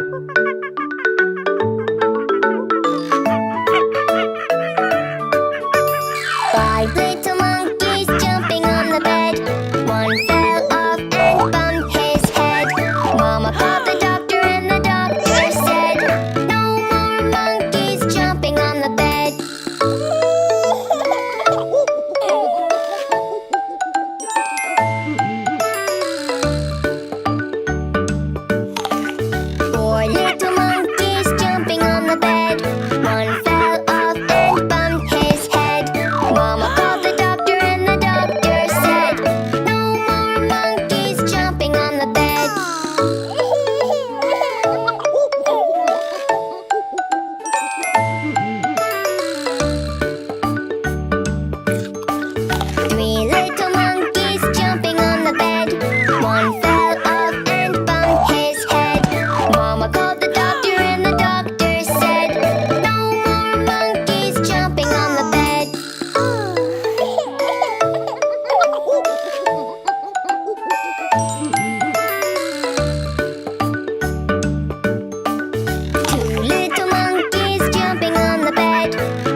Five little monkeys jumping on the bed. One fell off and bumped his head. Mama called the doctor and the doctor said, "No more monkeys jumping on the bed." Four little monkeys jumping on the bed. One fell off and bumped his head. Mama called the doctor and the doctor said, "No more monkeys jumping on the bed." Three little monkeys jumping on the bed. One fell off and bumped his head. Mama called the doctor and the doctor said, "No more monkeys jumping on the bed." Two little monkeys jumping on the bed.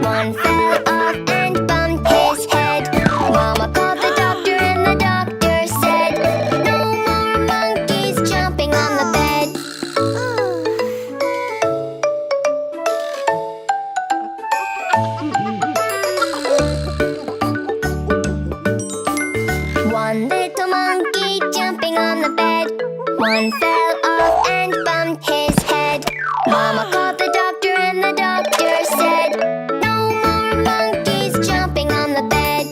One fell off and bumped his head. Mama called the doctor and the doctor said, "No more monkeys jumping on the bed." One little monkey jumping on the bed. One fell off and bumped his head. Mama called the doctor and the doctor said, "No more monkeys jumping on the bed."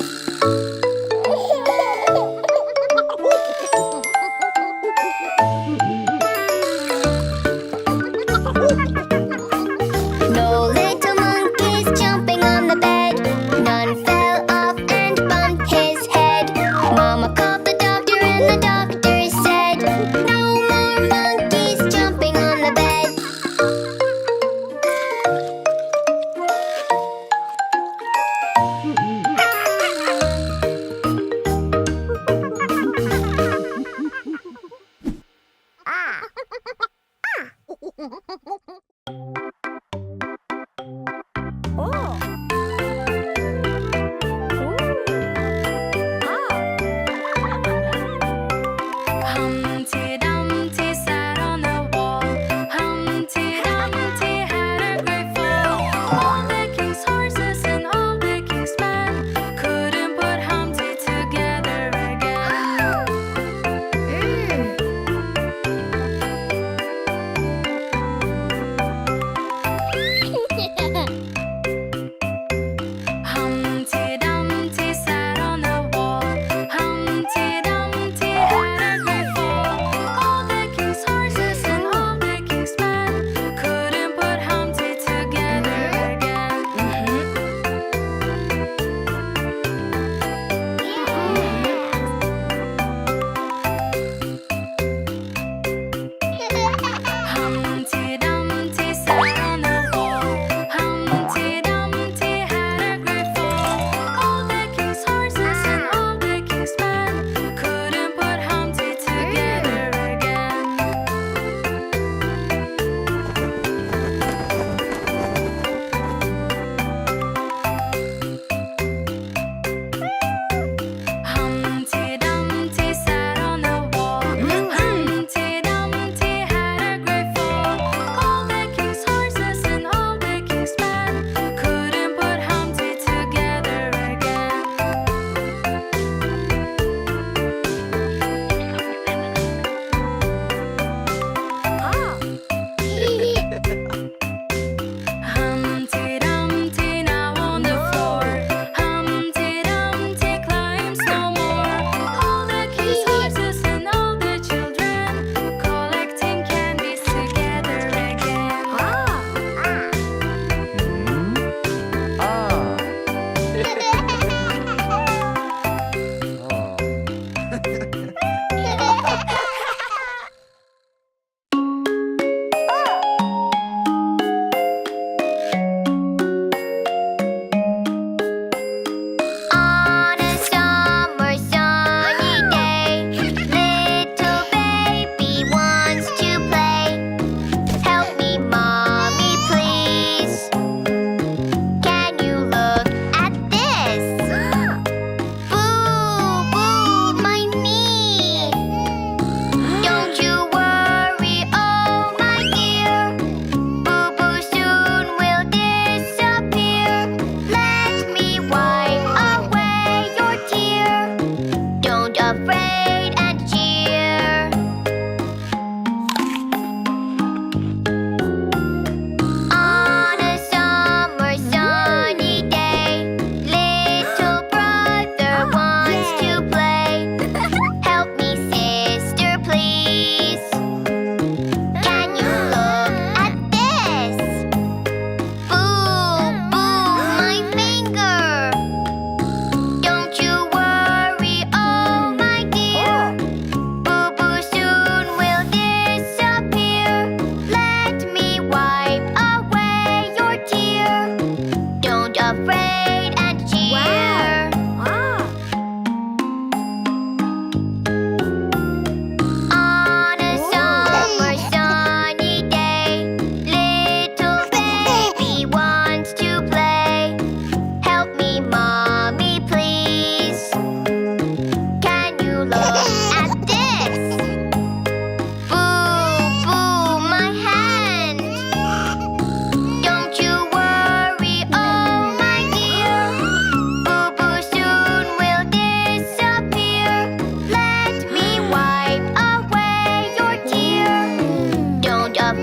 No little monkeys jumping on the bed. None fell off and bumped his head. Mama called the doctor and the doctor said, "No more monkeys jumping on the bed." Humpty Dumpty sat on the wall. Humpty Dumpty had a great fall. All the king's horses and all the king's men couldn't put Humpty together again.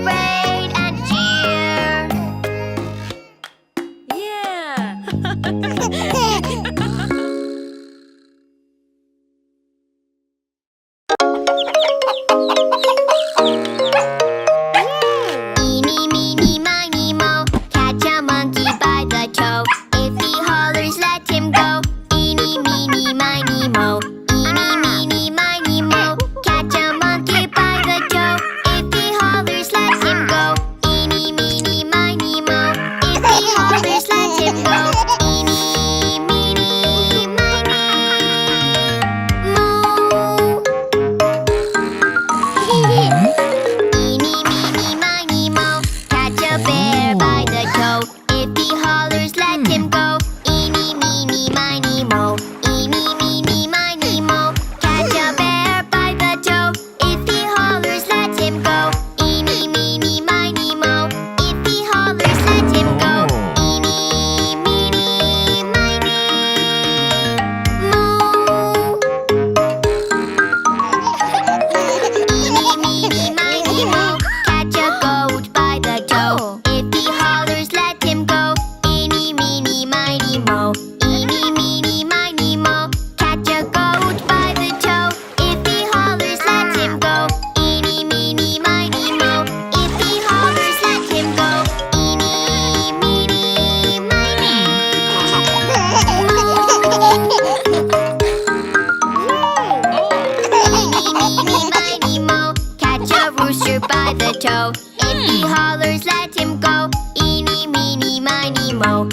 parade and cheer. Yeah. Eeny, meeny, miny, moe, catch a monkey by the toe. If he hollers, let him go. Eeny, meeny, miny, moe. Eeny, meeny, miny, moe, catch a monkey by the toe. If he hollers, let him go. Eeny, meeny, miny, moe. If he hollers, let him go. Eeny, meeny, miny, moe. Eeny, meeny, miny, moe, catch a bear by the toe. If he hollers, let him go. Eeny, meeny, miny, moe. Eeny, meeny, miny, moe, catch a bear by the toe. If he hollers, let him go. Eeny, meeny, miny, moe. If he hollers, let him go. Eeny, meeny, miny, moe. Eeny, meeny, miny, moe, catch a goat by the toe. If he hollers, let him go. Eeny, meeny, miny, moe. Eeny, meeny, miny, moe, catch a goat by the toe. If he hollers, let him go. Eeny, meeny, miny, moe. If he hollers, let him go. Eeny, meeny, miny, Eeny, meeny, miny, moe, catch a rooster by the toe. If he hollers, let him go. Eeny, meeny, miny, moe.